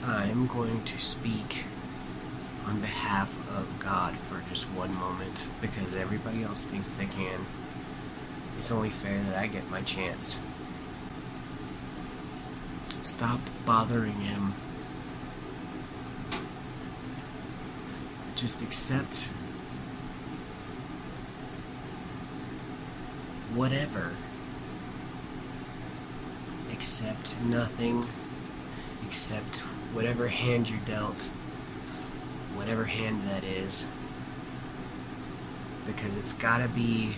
I'm going to speak on behalf of God for just one moment because everybody else thinks they can. It's only fair that I get my chance. Stop bothering him. Just accept whatever. Accept nothing. Accept whatever hand you're dealt. Whatever hand that is. Because it's gotta be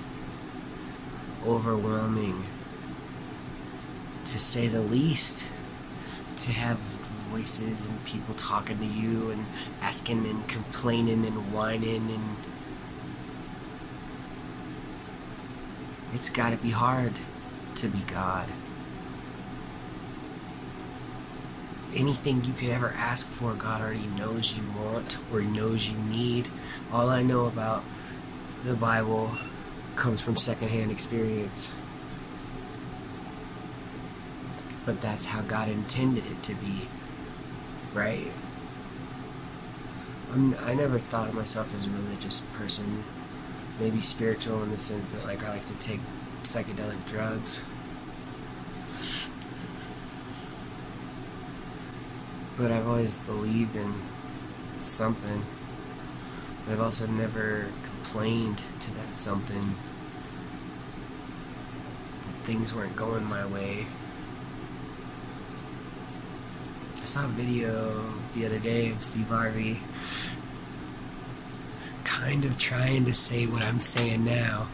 overwhelming, to say the least, to have voices and people talking to you and asking and complaining and whining, and it's gotta be hard to be God. Anything you could ever ask for, God already knows you want or knows you need. All I know about the Bible comes from secondhand experience. But that's how God intended it to be, right? I never thought of myself as a religious person. Maybe spiritual in the sense that I like to take psychedelic drugs. But I've always believed in something. But I've also never complained to that something that things weren't going my way. I saw a video the other day of Steve Harvey kind of trying to say what I'm saying now.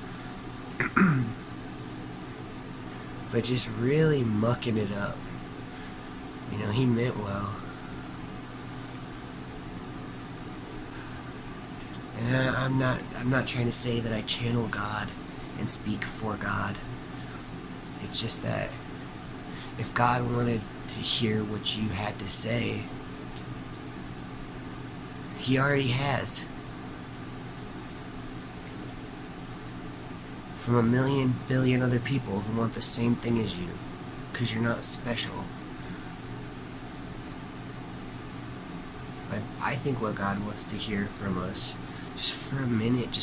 But just really mucking it up. You know, he meant well. And I'm not trying to say that I channel God and speak for God. It's just that if God wanted to hear what you had to say, He already has. From a million billion other people who want the same thing as you, because you're not special. But I think what God wants to hear from us, just for a minute,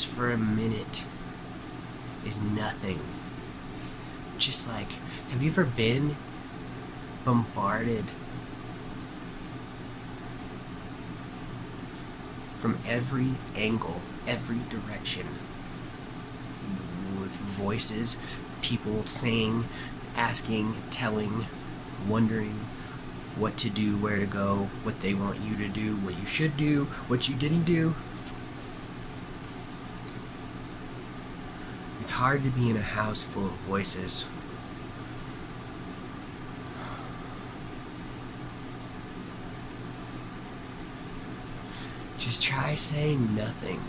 is nothing. Just have you ever been bombarded from every angle, every direction, with voices, people saying, asking, telling, wondering what to do, where to go, what they want you to do, what you should do, what you didn't do? It's hard to be in a house full of voices. Just try saying nothing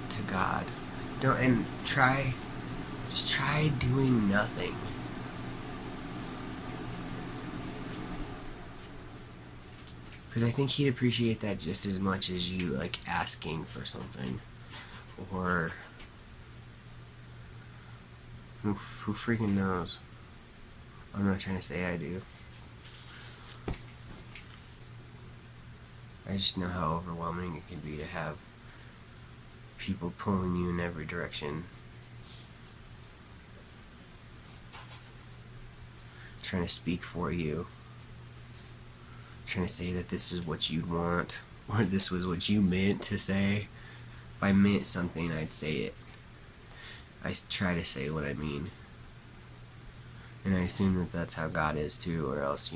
to God. Just try doing nothing. Because I think He'd appreciate that just as much as you, asking for something. Or who freaking knows? I'm not trying to say I do. I just know how overwhelming it can be to have people pulling you in every direction, trying to speak for you, trying to say that this is what you want, or this was what you meant to say. If I meant something, I'd say it. I try to say what I mean. And I assume that that's how God is too, or else,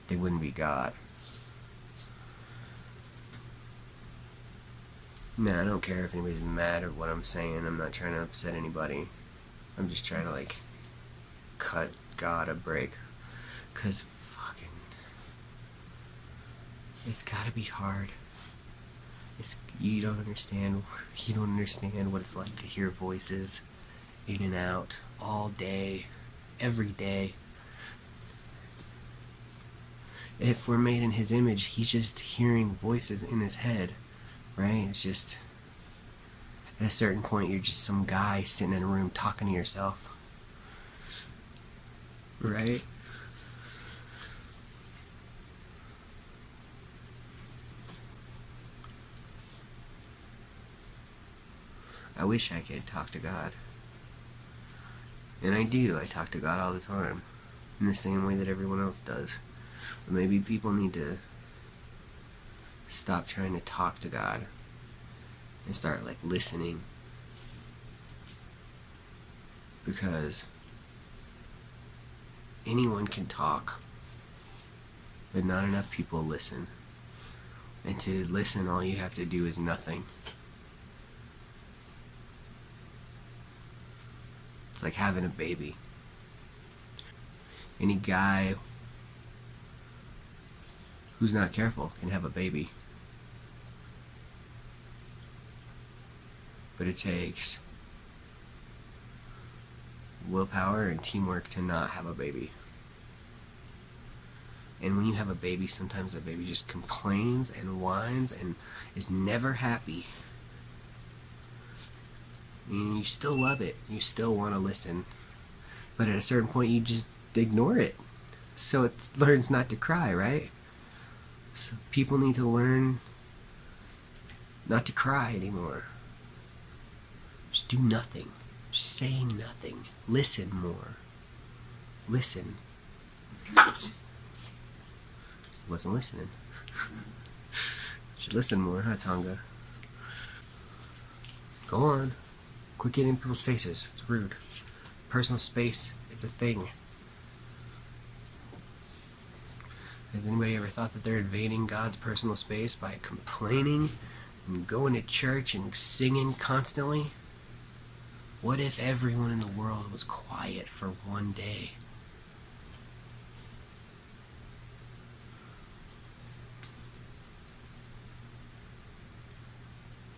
they wouldn't be God. Nah, I don't care if anybody's mad at what I'm saying. I'm not trying to upset anybody. I'm just trying to, cut God a break. Because it's gotta be hard. You don't understand what it's like to hear voices in and out all day, every day. If we're made in His image, He's just hearing voices in His head, right? It's just, at a certain point, you're just some guy sitting in a room talking to yourself, right? I wish I could talk to God. And I do. I talk to God all the time. In the same way that everyone else does. But maybe people need to stop trying to talk to God and start listening. Because anyone can talk, but not enough people listen. And to listen, all you have to do is nothing. It's like having a baby. Any guy who's not careful can have a baby. But it takes willpower and teamwork to not have a baby. And when you have a baby, sometimes the baby just complains and whines and is never happy. And you still love it. You still want to listen. But at a certain point, you just ignore it. So it learns not to cry, right? So people need to learn not to cry anymore. Just do nothing. Just say nothing. Listen more. Listen. Wasn't listening. Should listen more, huh, Tonga? Go on. Quit getting in people's faces. It's rude. Personal space, it's a thing. Has anybody ever thought that they're invading God's personal space by complaining and going to church and singing constantly? What if everyone in the world was quiet for one day?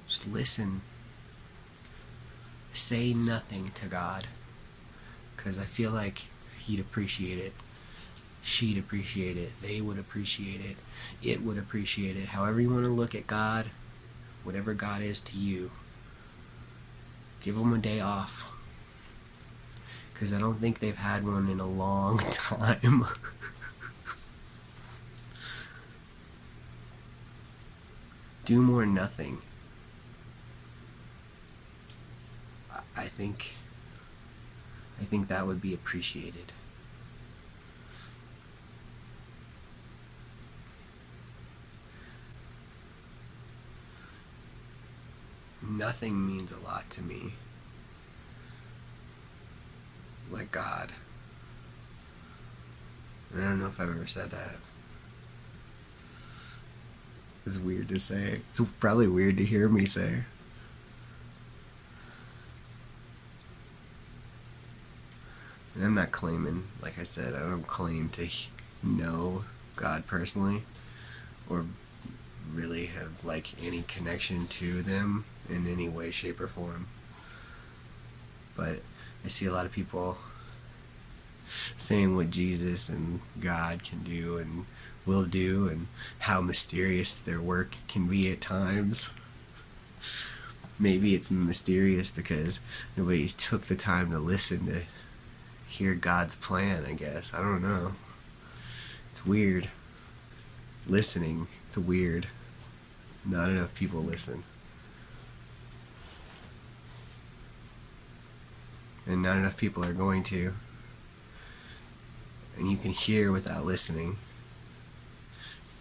Just listen. Say nothing to God. Because I feel like He'd appreciate it. She'd appreciate it. They would appreciate it. It would appreciate it. However you want to look at God, whatever God is to you, give them a day off. Because I don't think they've had one in a long time. Do more nothing. I think that would be appreciated. Nothing means a lot to me like God. I don't know if I've ever said that. It's weird to say. It's probably weird to hear me say. And I'm not claiming, like I said, I don't claim to know God personally or really have any connection to them in any way, shape, or form. But I see a lot of people saying what Jesus and God can do and will do and how mysterious their work can be at times. Maybe it's mysterious because nobody's took the time to listen to hear God's plan, I guess. I don't know. It's weird. Listening, it's weird. Not enough people listen. And not enough people are going to. And you can hear without listening.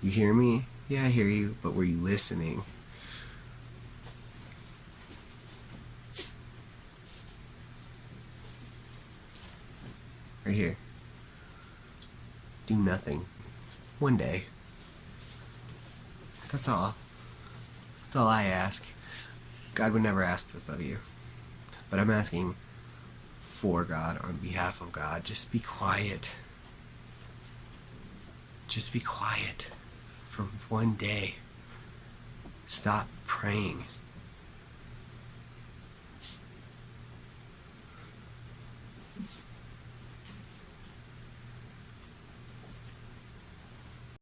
You hear me? Yeah, I hear you, but were you listening? Right here. Do nothing. One day. That's all. That's all I ask. God would never ask this of you. But I'm asking for God, on behalf of God. Just be quiet. Just be quiet for one day. Stop praying.